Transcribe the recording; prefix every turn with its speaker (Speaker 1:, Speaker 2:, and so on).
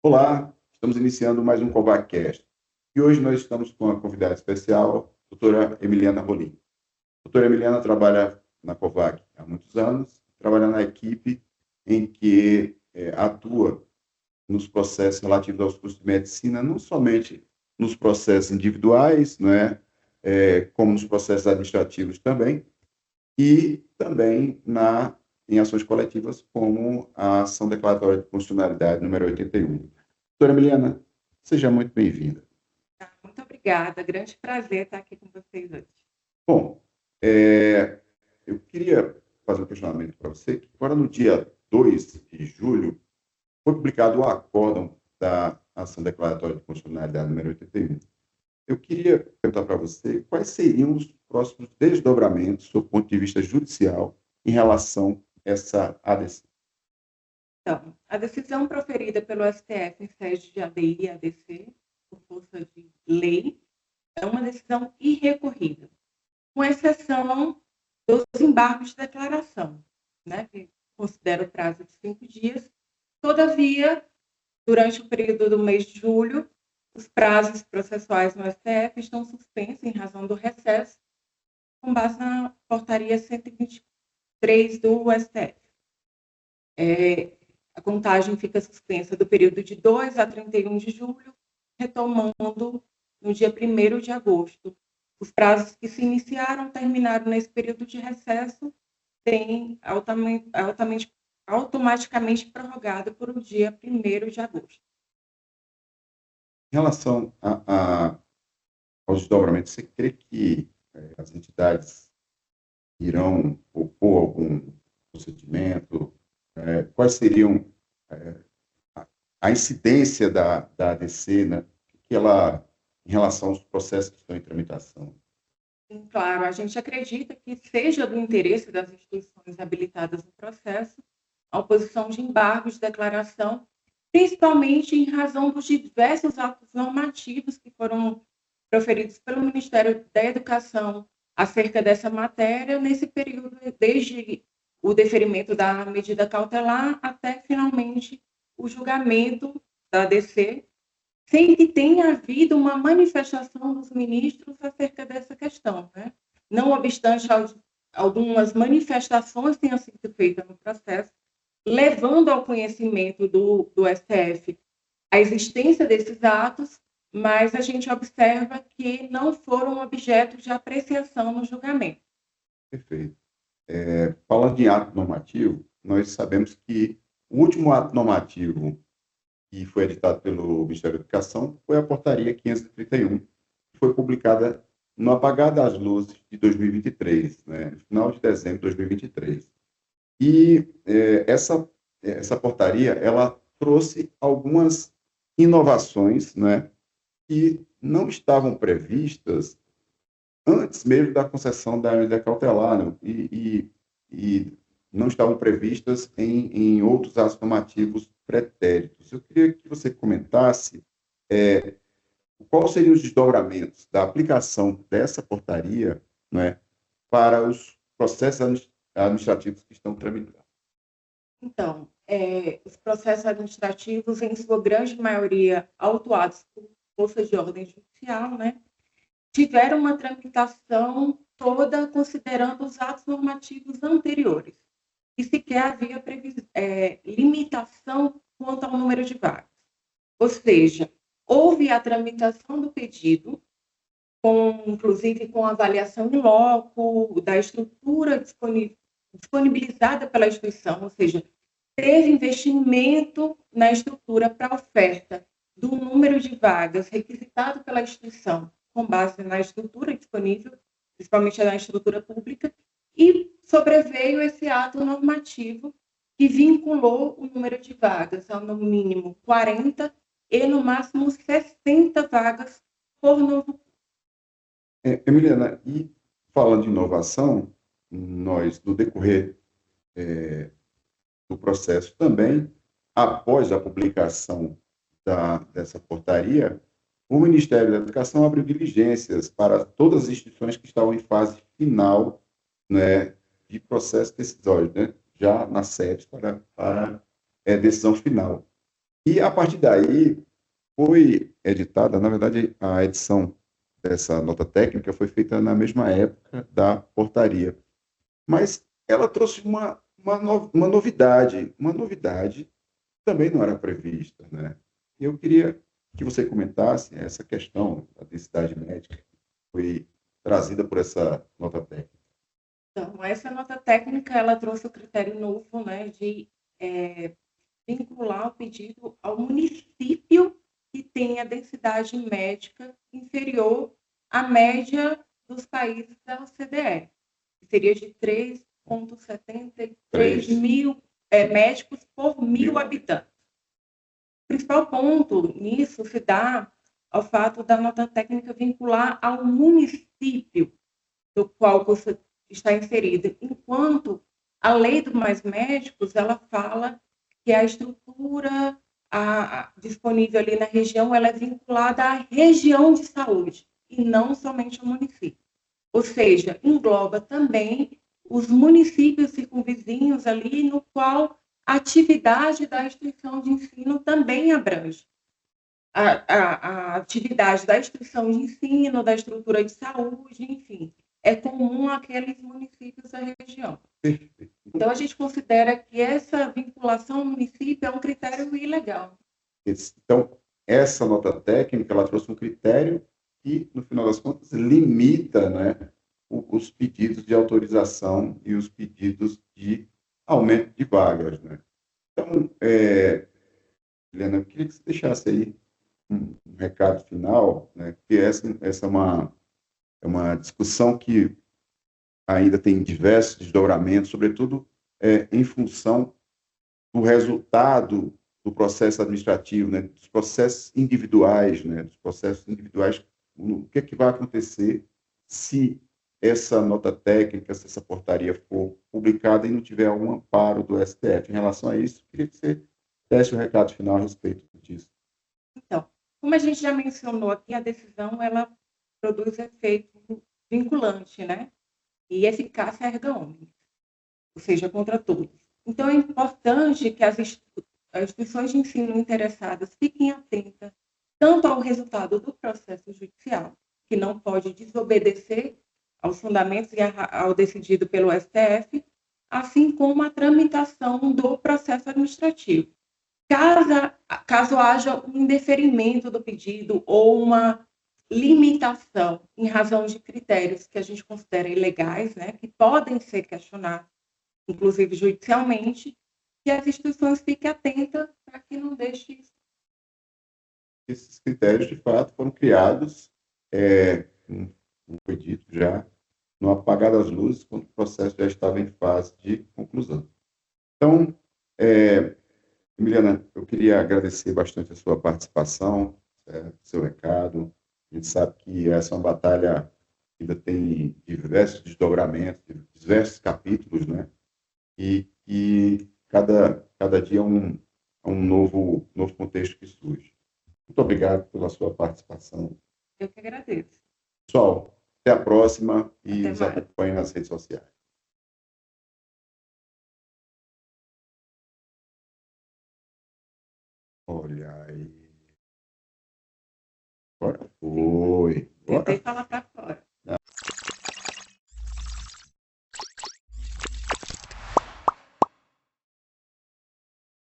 Speaker 1: Olá, estamos iniciando mais um COVACast. E hoje nós estamos com uma convidada especial, a doutora Emiliana Rolim. A doutora Emiliana trabalha na COVAC há muitos anos, trabalha na equipe em que atua nos processos relativos aos cursos de medicina, não somente nos processos individuais, não é? Como nos processos administrativos também, e também em ações coletivas, como a ação declaratória de constitucionalidade número 81. Doutora Emiliana, seja muito bem-vinda.
Speaker 2: Muito obrigada, grande prazer estar aqui com vocês hoje.
Speaker 1: Bom, eu queria fazer um questionamento para você, que agora no dia 2 de julho foi publicado o acórdão da ação declaratória de constitucionalidade número 81. Eu queria perguntar para você quais seriam os próximos desdobramentos, do ponto de vista judicial, em relação a essa ADC.
Speaker 2: Então, a decisão proferida pelo STF em sede de ADI e ADC, por força de lei, é uma decisão irrecorrível, com exceção dos embargos de declaração, né, que considera o prazo de 5 dias. Todavia, durante o período do mês de julho, os prazos processuais no STF estão suspensos em razão do recesso, com base na portaria 123 do STF. A contagem fica suspensa do período de 2 a 31 de julho, retomando no dia 1º de agosto. Os prazos que se iniciaram, terminaram nesse período de recesso, têm automaticamente prorrogado para o dia 1º de agosto.
Speaker 1: Em relação aos desdobramentos, você crê que as entidades irão opor algum procedimento? Quais seriam a incidência da ADC, né, em relação aos processos que estão em tramitação?
Speaker 2: Sim, claro, a gente acredita que seja do interesse das instituições habilitadas no processo a oposição de embargos de declaração, principalmente em razão dos diversos atos normativos que foram proferidos pelo Ministério da Educação acerca dessa matéria nesse período, desde o deferimento da medida cautelar até, finalmente, o julgamento da ADC, sem que tenha havido uma manifestação dos ministros acerca dessa questão, né? Não obstante algumas manifestações tenham sido feitas no processo, levando ao conhecimento do STF a existência desses atos, mas a gente observa que não foram objeto de apreciação no julgamento.
Speaker 1: Perfeito. Falando de ato normativo, nós sabemos que o último ato normativo que foi editado pelo Ministério da Educação foi a portaria 531, que foi publicada no apagar das luzes de 2023, né, no final de dezembro de 2023. E essa portaria, ela trouxe algumas inovações, né, que não estavam previstas antes mesmo da concessão da medida cautelar, né, e não estavam previstas em outros atos normativos pretéritos. Eu queria que você comentasse quais seriam os desdobramentos da aplicação dessa portaria, né, para os processos administrativos que estão tramitando.
Speaker 2: Então, os processos administrativos, em sua grande maioria, autuados por forças de ordem judicial, né, tiveram uma tramitação toda considerando os atos normativos anteriores. E sequer havia limitação quanto ao número de vagas. Ou seja, houve a tramitação do pedido, inclusive com avaliação in loco, da estrutura disponibilizada pela instituição, ou seja, teve investimento na estrutura para oferta do número de vagas requisitado pela instituição, com base na estrutura disponível, principalmente na estrutura pública, e sobreveio esse ato normativo que vinculou o número de vagas a, no mínimo, 40 e, no máximo, 60 vagas por novo curso.
Speaker 1: Emiliana, e falando de inovação, nós, no decorrer do processo também, após a publicação dessa portaria, o Ministério da Educação abriu diligências para todas as instituições que estavam em fase final, né, de processo decisório, né, já na sede para decisão final. E a partir daí foi editada, na verdade, a edição dessa nota técnica foi feita na mesma época da portaria, mas ela trouxe uma novidade que também não era prevista, né? E eu queria que você comentasse essa questão da densidade médica que foi trazida por essa nota técnica.
Speaker 2: Então, essa nota técnica, ela trouxe o critério novo, né, de vincular o pedido ao município que tem a densidade médica inferior à média dos países da OCDE, que seria de 3,73
Speaker 1: Três
Speaker 2: mil médicos por mil habitantes. O principal ponto nisso se dá ao fato da nota técnica vincular ao município do qual você está inserido, enquanto a lei do Mais Médicos, ela fala que a estrutura disponível ali na região, ela é vinculada à região de saúde, e não somente ao município. Ou seja, engloba também os municípios circunvizinhos ali, no qual a atividade da instituição de ensino também abrange. A atividade da instituição de ensino, da estrutura de saúde, enfim, é comum àqueles municípios da região. Então, a gente considera que essa vinculação ao município é um critério ilegal.
Speaker 1: Então, essa nota técnica, ela trouxe um critério que, no final das contas, limita, né, os pedidos de autorização e os pedidos de aumento de vagas, né? Então, Helena, eu queria que você deixasse aí um recado final, né, porque essa é uma discussão que ainda tem diversos desdobramentos, sobretudo em função do resultado do processo administrativo, né, dos processos individuais, né, dos processos individuais, o que é que vai acontecer se essa nota técnica, se essa portaria for publicada e não tiver algum amparo do STF em relação a isso. Queria que você desse o recado final a respeito disso.
Speaker 2: Então, como a gente já mencionou aqui, a decisão ela produz efeito vinculante, né? E eficácia erga omnes, ou seja, contra todos. Então, é importante que as instituições de ensino interessadas fiquem atentas tanto ao resultado do processo judicial, que não pode desobedecer aos fundamentos e ao decidido pelo STF, assim como a tramitação do processo administrativo. Caso, caso haja um indeferimento do pedido ou uma limitação em razão de critérios que a gente considera ilegais, né, que podem ser questionados, inclusive judicialmente, que as instituições fiquem atentas para que não deixe isso.
Speaker 1: Esses critérios, de fato, foram criados, como foi dito já, no apagar das luzes, quando o processo já estava em fase de conclusão. Então, Emiliana, eu queria agradecer bastante a sua participação, seu recado. A gente sabe que essa é uma batalha que ainda tem diversos desdobramentos, diversos capítulos, né? E que cada dia é um novo contexto que surge. Muito obrigado pela sua participação.
Speaker 2: Eu que agradeço.
Speaker 1: Pessoal, até a próxima e
Speaker 2: Até
Speaker 1: nos
Speaker 2: mais.
Speaker 1: acompanhe nas redes sociais. Olha aí. Agora foi.
Speaker 2: Tentei
Speaker 1: Agora
Speaker 2: falar para